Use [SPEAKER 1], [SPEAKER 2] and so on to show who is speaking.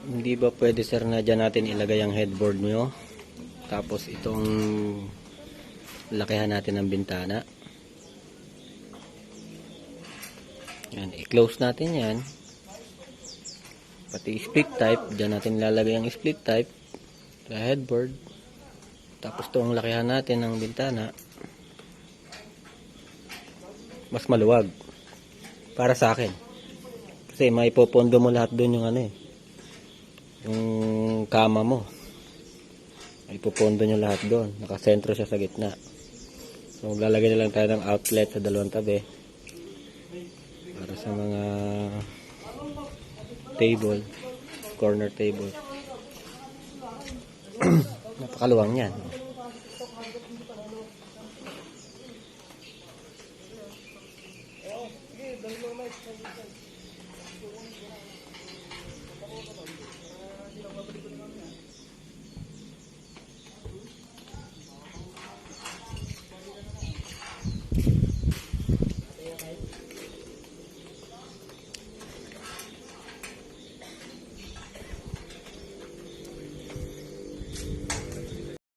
[SPEAKER 1] Hindi ba pwede sir na dyan natin ilagay ang headboard nyo? Tapos itong lakihan natin ng bintana. Yan, i-close natin yan. Pati split type, dyan natin lalagay ang split type sa headboard. Tapos itong lakihan natin ng bintana. Mas maluwag para sa akin. Kasi may popondo mo lahat doon yung ano eh. Yung kama mo. May popondo nyo lahat doon. Nakasentro siya sa gitna. So lalagay na lang tayo ng outlet sa dalawang tabi. Para sa mga table, corner table. Napakaluwang yan.